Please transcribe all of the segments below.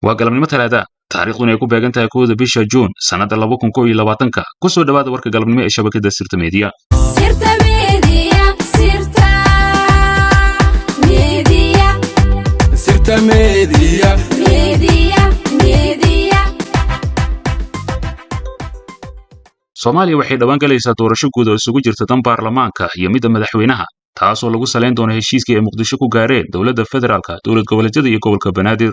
waa galabnimo talaada taariikhduna ay ku beegan tahay 1 bisha June sanada 2021 ku soo dhawaada warka galabnimo ee shabakada Sirta Media. Soomaaliya waxay dhawaan galaysaa doorasho guud oo isugu jirta tan baarlamaanka iyo midda madaxweynaha taas oo lagu saleyn doono heshiiskii ay Muqdisho ku gaareen dawladda federaalka, dawlad goboleedyada iyo gobolka Banaadir.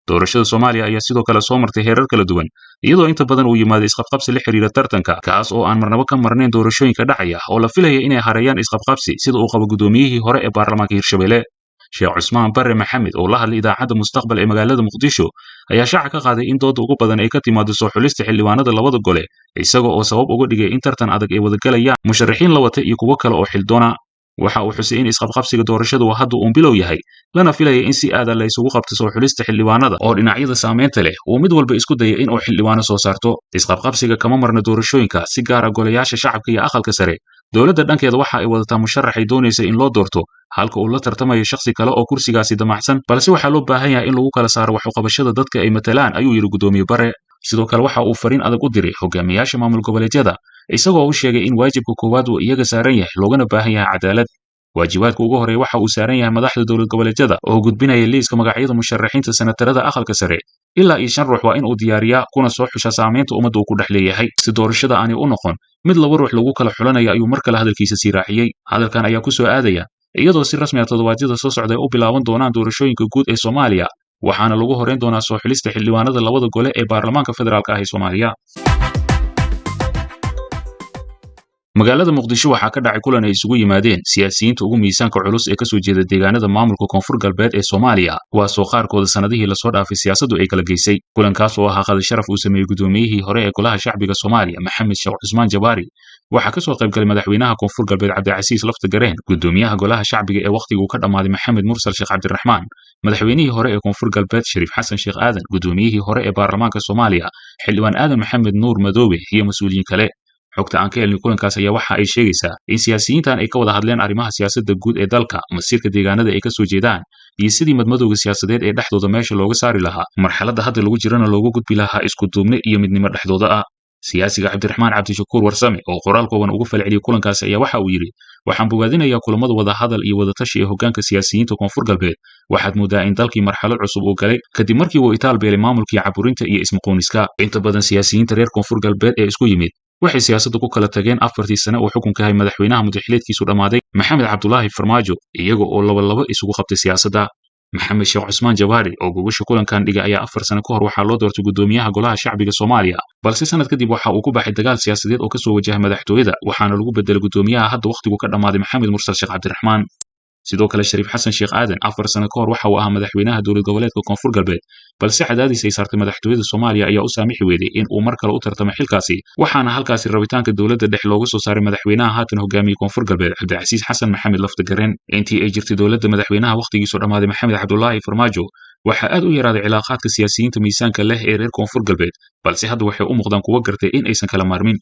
Doorashada Soomaaliya ayaa sidoo kale soo martay heerar kala duwan iyadoo inta badan uu yimaado isqabqabsi la xiriira tartanka kaas oo aan marnaba ka marnayn doorashooyinka dhacaya oo la filayo inay hareeyaan isqabqabsi sida uu qabo gudoomiyihii hore ee baarlamaanka Hirshabelle Sheekh Cusmaan Barre Maxamed oo la hadlay idaacadda Mustaqbal ee magaalada Muqdisho ayaa shaaca ka qaaday in dooda ugu badan ay ka timaado soo xulista xildhibaanada labada gole isagoo oo sabab uga dhigay in tartan adag ay wada galayaan musharaxiin la wata iyo kuwa kale oo xildoona waxa uu xusay in isqabqabsiga doorashadu uu hadda bilow yahay lana filayo in si aad ah la isugu qabto soo xulista xildhibaanada oo dhinacyada saameynta leh uu mid walba isku dayay in uu xildhibaano soo saarto isqabqabsiga kama marna doorashooyinka si gaar ah golayaasha shacabka iyo aqalka sare dawladda dhankeeda waxa ay wadataa musharax ay doonaysa in loo doorto halka uu la tartamayo shakhsi kale oo kursigaasi damacsan balse waxa loo baahan yahay in lagu kala saaro wax u qabashada dadka ay matalaan ayuu yiri gudoomiye Barre sidoo kale waxa uu fariin adag u diray hogaamiyaasha maamul goboleedyada isagoo uu sheegay in waajibka koowaad uu iyaga saaran yahay loogana baahan yahay cadaalad waajibaadka ugu horeeya waxa uu saaran yahay madaxda dawlad goboleedyada oo gudbinaya liiska magacyada musharaxiinta senatarada aqalka sare ilaa iyo 5 ruux waa in uu diyaariyaa kuna soo xusha saameynta ummadda uu ku dhaxleeyahay si doorashada aanay u noqon mid laba ruux lagu kala xulanayo ayuu mar kale hadalkiisa sii raaciyay hadalkan ayaa ku soo aadaya iyadoo si rasmi ah toddobaadyada soo socday u bilaaban doonaan doorashooyinka guud ee Soomaaliya waxaana lagu horeyn doonaa soo xulista xildhibaanada labada gole ee baarlamaanka federaalka ah ee Soomaaliya magaalada Muqdisho waxa ka dhacay kulan ay isugu yimaadeen siyaasiyiinta ugu miisaanka culus ee ka soo jeeda deegaanada maamulka Koonfur Galbeed ee Soomaaliya kuwaas oo qaarkood sanadihii la soo dhaafay siyaasaddu ay kala geysay kulankaas oo ahaa qada sharaf uu sameeyay gudoomiyihii hore ee golaha shacbiga Soomaaliya Maxamed Sheekh Cusmaan Jabaari waxa ka soo qayb galay madaxweynaha Koonfur Galbeed Cabdicasiis Laftagareen gudoomiyaha golaha shacbiga ee waqtigu ka dhamaaday Maxamed Mursal Sheekh Cabdiraxmaan madaxweynihii hore ee Koonfur Galbeed Shariif Xasan Sheekh Aadan gudoomiyihii hore ee baarlamaanka Soomaaliya xildhibaan Aadan Maxamed Nuur Madoobe iyo mas'uuliyiin kale xogta aan ka helnay kulankaas ayaa waxa ay sheegaysaa in siyaasiyiintan ay ka wada hadleen arrimaha siyaasadda guud ee dalka masiirka deegaanada ay ka soo jeedaan iyo sidii madmadowga siyaasadeed ee dhexdooda meesha looga saari lahaa marxaladda hadda lagu jirana loogu gudbi lahaa isku duubni iyo midnimo dhexdooda ah siyaasiga Cabdiraxmaan Cabdishakuur Warsame oo qoraal kooban ugu falceliyay kulankaas ayaa waxa uu yiri waxaan bogaadinayaa kulamada wada hadal iyo wada tashi ee hoggaanka siyaasiyiinta Koonfur Galbeed waxaad moodaa in dalkii marxalad cusub uu galay kadib markii uu Itaal beelay maamulkii caburinta iyo ismaqooniska inta badan siyaasiyiinta reer Koonfur Galbeed ee isku yimid waxay siyaasaddu ku kala tageen 4 sano oo xukunka hay madaxweynaha muddaxileedkiisu dhamaaday Maxamed Cabdullaahi Farmaajo iyaga oo laba isugu qabtay siyaasadda Maxamed Sheekh Cusmaan Jabaari oo gobasho kulankan dhigay ayaa 4 sano ka hor waxa loo doortay gudoomiyaha golaha shacbiga Soomaaliya balse sanad kadib waxa uu ku baxay dagaal siyaasadeed oo ka soo wajahay madaxtooyada waxaana lagu bedelay gudoomiyaha hadda waqtigu ka dhamaaday Maxamed Mursal Sheekh Cabdiraxmaan sidoo kale Shariif Xasan Sheekh Aadan 4 sano ka hor waxa uu ahaa madaxweynaha dawlad goboleedka Koonfur Galbeed balse cadaadis ay saartay madaxtooyada Soomaaliya ayaa u saamixi weeday in uu mar kale u tartamo xilkaasi waxaana halkaasi rabitaanka dawladda dhex looga soo saaray madaxweynaha haatan hogaamiye Koonfur Galbeed Cabdicasiis Xasan Maxamed Laftagareen intii ay jirtay dawladda madaxweynaha waqtigiisu dhamaaday Maxamed Cabdullaahi Farmaajo waxa aad u yaraaday cilaaqaadka siyaasiyiinta miisaanka leh ee reer Koonfur Galbeed balse hadda waxay u muuqdaan kuwa gartay in aysan kala maarmin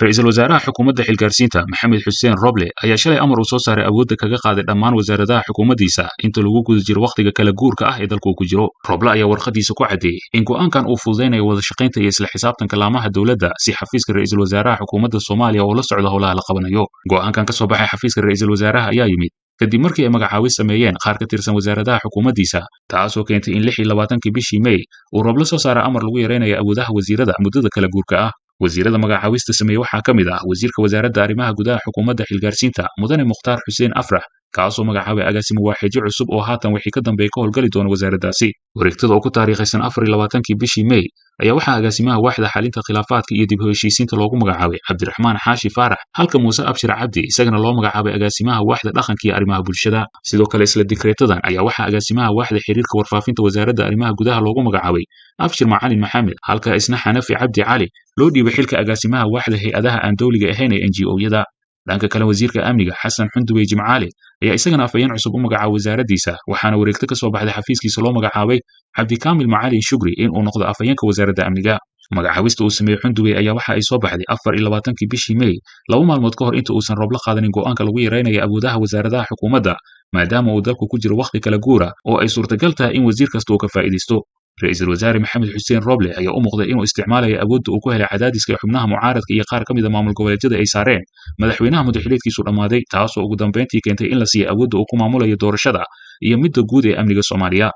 ra'iisul wasaaraha xukuumadda xilgaarsiinta Maxamed Xuseen Roble ayaa shalay amar uu soo saaray awoodda kaga qaaday dhammaan wasaaradaha xukuumaddiisa inta lagu guda jiro waqtiga kala guurka ah ee dalku ku jiro Roble ayaa warqadiisa ku cadeeyay in go'aankan uu fududeynayo wada shaqaynta iyo isla xisaabtanka laamaha dawladda si xafiiska ra'iisul wasaaraha xukuumadda Soomaaliya oo la socdo howlaha la qabanayo go'aankan ka soo baxay xafiiska ra'iisul wasaaraha ayaa yimid kadib markii ay magacaawis sameeyeen qaar ka tirsan wasaaradaha xukuumaddiisa taasoo keentay in 26 bishii May uu Roble soo saaray amar lagu yareynayo awoodaha wasiirada muddada kala guurka ah wasiirada magacaawista sameeyay waxa kamid ah wasiirka wasaaradda arrimaha gudaha xukuumadda xilgaarsiinta mudane Mukhtaar Xuseen Afrax kaasoo magacaabay agaasimo waaxid cusub oo haatan wixii ka dambeeyay ka howlgali doona wasaaraddaasi wareegtada oo ku taariikhaysan 24 bishii May ayaa waxa agaasimaha waaxda xalinta khilaafaadka iyo dib u heshiisiinta loogu magacaabay Cabdiraxmaan Xaashi Faarax halka Muuse Abshir Cabdi isagana loo magacaabay agaasimaha waaxda dhaqanka iyo arrimaha bulshada sidoo kale isla dikreetadan ayaa waxa agaasimaha waaxda xiriirka warfaafinta wasaaradda arrimaha gudaha loogu magacaabay Abshir Macalin Maxamed halka isna Xanafi Cabdi Cali loo dhiibay xilka agaasimaha waaxda hay'adaha aan dawliga ahayn ee NGO-yada dhanka kale wasiirka amniga Xasan Xundubey Jimcaale ayaa isagana afayeen cusub u magacaabay wasaaraddiisa waxaana wareegto ka soo baxday xafiiskiisa loo magacaabay Cabdi Kaamil Macalin Shukri in uu noqdo afayeenka wasaaradda amniga magacaabista uu sameeyey Xundubey ayaa waxa ay soo baxday 24kii bishii May 2 maalmood ka hor inta uusan roob la qaadanin go'aanka lagu yareynayo awoodaha wasaaradaha xukuumadda maadaama uu dalku ku jiro waqti kala guura oo ay suurtagal tahay in wasiir kasta uu ka faa'iideysto ra'iisul wasaare Maxamed Xuseen Roble ayaa u muuqday inuu isticmaalayo awoodda uu ku helay cadaadiska xubnaha mucaaradka iyo qaar ka mid ah maamul goboleedyada ay saareen madaxweynaha muddaxileedkiisu dhammaaday taasoo ugu dambeyntii keentay in la siiyo awoodda uu ku maamulayo doorashada iyo midda guud ee amniga Soomaaliya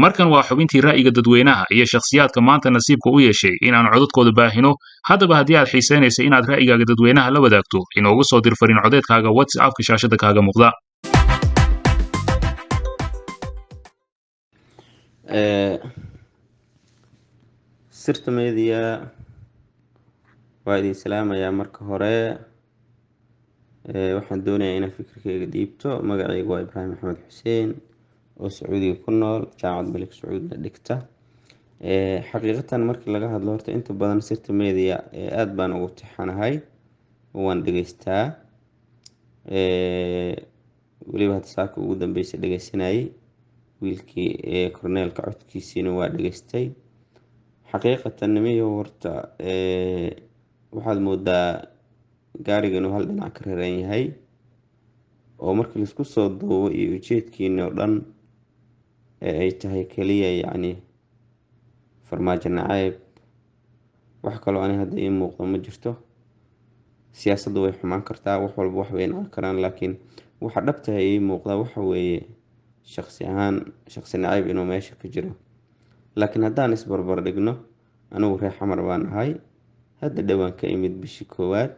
markan waa xubintii ra'yiga dadweynaha iyo shakhsiyaadka maanta nasiibka u yeeshay in aan codadkooda baahino haddaba haddii aad xiisaynaysa inaad ra'yigaaga dadweynaha la wadaagto inoogu soo dir fariin codeedkaaga WhatsApp-ka shaashada kaaga muuqda sirta media waa idin salaamayaa marka hore waxaan doonayaa inaan fikirkayga dhiibto magacaygu waa Ibraahim Maxamed Xuseen oo Sacuudiga ku nool jaamacad Malik Sacuudna dhigta xaqiiqatan markii laga hadlo horta inta badan sirta media aad baan ugu tixanahay waan dhageystaa weliba hadda saaka ugu dambeysay dhageysanayay wiilkii korneelka codkiisiina waa dhageystay xaqiiqatan nimiyo horta waxaad moodaa gaariga inuu hal dhinac ka raran yahay oo markii laisku soo duubo iyo ujeedkiina oo dhan ay tahay kaliya yacni farmaajo nacayb wax kaloo ani hadda ii muuqdo ma jirto siyaasaddu way xumaan kartaa wax walba wax bay noqon karaan laakiin waxa dhabtahay ii muuqda waxa weeye shakhsi nacayb inuu meesha ka jiro laakiin haddaan isbarbar dhigno anigu reer xamar baan ahay hadda dhowaan ka imid bishii koowaad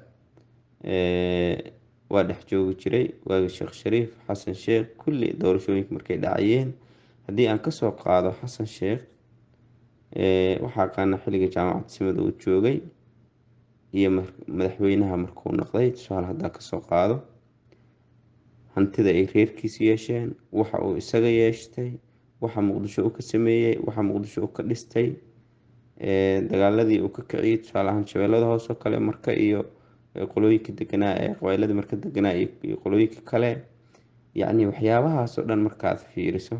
waa dhex joogi jiray waagi Sheekh Shariif Xasan Sheekh kulli doorashooyinka markay dhacayeen haddii aan kasoo qaado Xasan Sheekh waxaa qaana xilliga jaamacadda Simada uu joogay iyo madaxweynaha markuu noqday tusaale haddaan kasoo qaado hantida ay reerkiisa yeesheen waxa uu isaga yeeshtay waxa Muqdisho uu ka sameeyay waxa Muqdisho uu ka dhistay dagaaladii uu ka kiciyay tusaale ahaan shabeellada hoose oo kale marka iyo qolooyinka deganaa qabaylada marka deganaa iyo qolooyinka kale yacni waxyaabahaas oo dhan markaad fiiriso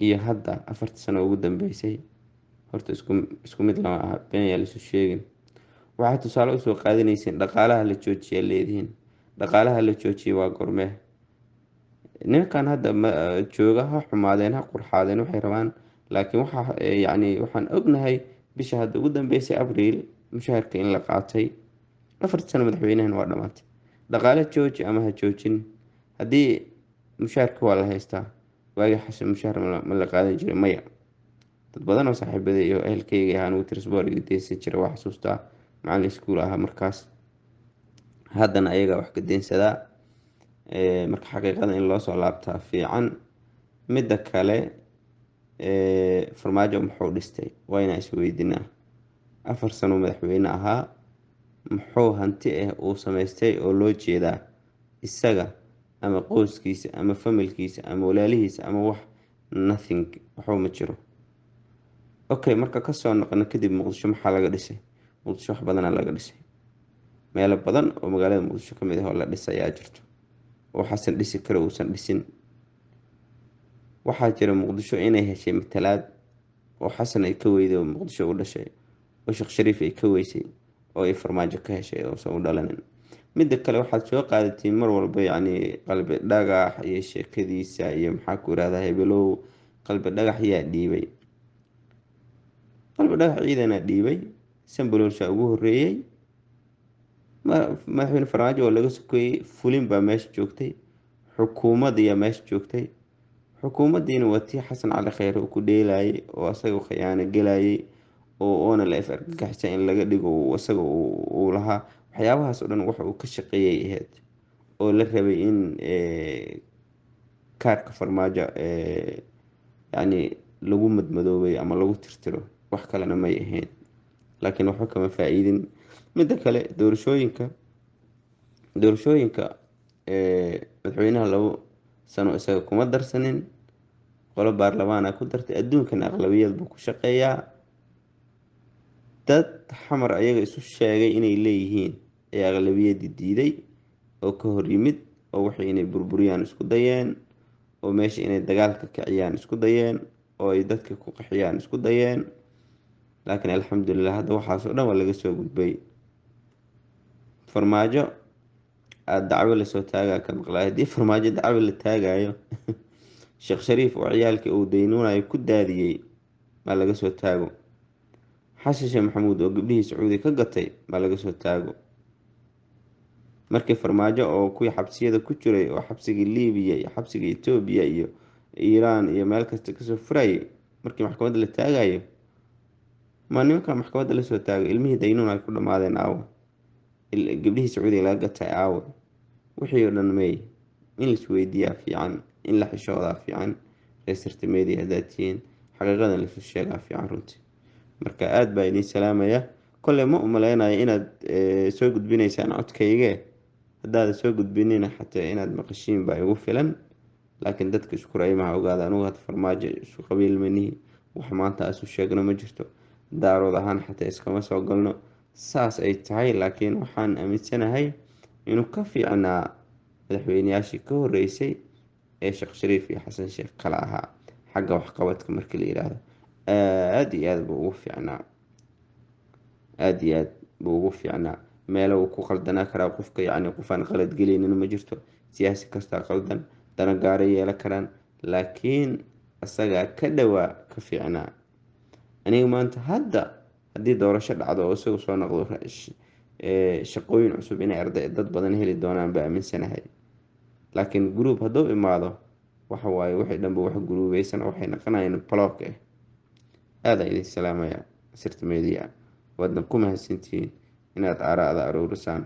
iyo hadda 4 sano ugu dambeysay horta isku mid lama aha been yaa lisu sheegin waxaa tusaale usoo qaadanayseen dhaqaalaha la joojiya leedihiin dhaqaalaha la joojiyay waa gormee ninkan hadda jooga ha xumaadeen ha qurxaadeen waxay rabaan laakiin waxaan ognahay bisha hadda ugu dambeysay Abriil mushaharka in la qaatay 4 sano madaxweynahan waa dhamaatay dhaqaale jooji ama ha joojin haddii mushaharka waa la haystaa waagi Xasan mushahar ma la qaadan jiray maya dad badan oo saaxiibada iyo ehelkayga ahaan ugu tirsboor iga deysan jiray waa xasuustaa macallin iskuul ahaa markaas haddana ayaga wax ka deensadaa marka xaqiiqada in loo soo laabtaa fiican midda kale farmaajo muxuu dhistay waa inaan isweydiinaa 4 sano madaxweyne ahaa muxuu hanti uu samaystay oo loo jeedaa isaga ama qoyskiisa ama familkiisa ama walaalihiisa ama wax nothing waxba ma jiro okay marka ka soo noqono kadib Muqdisho maxaa laga dhisay Muqdisho wax badan laga dhisay meelo badan oo magaalada Muqdisho kamid ah oo la dhisay ayaa jirto oo Xasan dhisi karo uusan dhisin waxaa jira Muqdisho inay heshay matalaad oo Xasan ay ka weyday oo Muqdisho u dhashay oo Sheekh Shariif ay ka weysay oo ay farmaajo ka heshay oo soo dhalanin midda kale waxaad soo qaadatiin mar walba yacni qalbi dhagax iyo sheekadiisa iyo maxaa ku yiraahdaa hebelow qalbi dhagax yaa dhiibay qalbi dhagax ciidana dhiibay sanbaloolsha ugu horeeyay madaxweyne farmaajo oo laga sokeeyay fulin baa meesha joogtay xukuumadda meesha joogtay xukuumaddiina waa tii Xasan Cali Khayre uu ku dheelayay oo asaga khiyaano galayay oo oona la argagaxisay in laga dhigo asaga uu lahaa waxyaabahaas oo dhan waxa uu ka shaqeeyay ahayd oo la rabay in kaarka farmaajo yacni lagu madmadoobay ama lagu tirtiro wax kalena may ahayn laakiin waxba kama faa'iidin midda kale doorashooyinka madaxweynaha 2 sano isaga kuma darsanin qolo baarlamaana ku dartay adduunkana aqlabiyad buu ku shaqeeyaa dad xamar ayaga isu sheegay inay leeyihiin ee aqlabiyadii diiday oo ka hor yimid oo waxay inay burburiyaan isku dayeen oo meesha inay dagaalka kiciyaan isku dayeen oo ay dadka ku qaxiyaan isku dayeen, laakiin alxamdulilah hadda waxaasoo dhan waa laga soo gudbay. Farmaajo aada dacwo lasoo taagaa ka maqlay. Haddii farmaajo dacwo la taagayo sheekh shariif oo ciyaalkii uu daynuunayo ku daadiyey maa laga soo taago. xasan sheekh maxamuud oo gabdhihii sacuudi ka gatay maa laga soo taago. markii farmaajo oo kuwii xabsiyada ku jiray oo xabsigii libiya iyo xabsiga etoobiya iyo iiraan iyo meel kasta kasoo furayay, markii maxkamadda la taagayo maa nimanka maxkamadda lasoo taago. ilmihii daynuun ay ku dhammaadeen aawo, gabdhihii sacuudiga laga gatay aawo, wixii oo dhan meey. in laisweydiiyaa fiican, in la xishoodaa fiican. reesirta media haddaad tihiin xaqiiqadan laisu sheegaa fiican runtii. marka aada baa idiin salaamaya. kolley ma umaleynayo inaad soo gudbinaysaan codkayge. haddaada soo gudbinina xataa inaad maqashiin baa igu filan. laakiin dadka isku ra'yimaha ogaada. anugu hadda farmaajo isu qabiil manihi, wax maanta isu sheegno ma jirto. daarood ahaan xataa iskama soo galno. saas ay tahay laakiin waxaan aaminsanahay inuu ka fiicnaa madaxweyneyaashii ka horeysay ee sheekh shariif iyo xasan sheekh kala ahaa xagga waxqabadka. markii la yidhaahdo aada iyo aada buu ugu fiicnaa, aada iyo aad buu ugu fiicnaa. meelo uu ku qaldanaa karaa qofka, yacni qofaan qalad gelaynin ma jirto. siyaasi kastaa qaldan, dana gaara yeelan karaan, laakiin isagaa ka dhowaa ka fiicnaa. aniga maanta haddii doorasho dhacdo oo isagu soo noqdo shaqooyin cusub inay arday dad badan heli doonaan baa aaminsanahay. laakiin group hadduu imaado waxa waaye wixii dhanba wax guruubeysan waxay naqanayaan block ah. aada idin salaamaya sirta media. waadna ku mahadsantihiin inaad aaraada aruurisaan.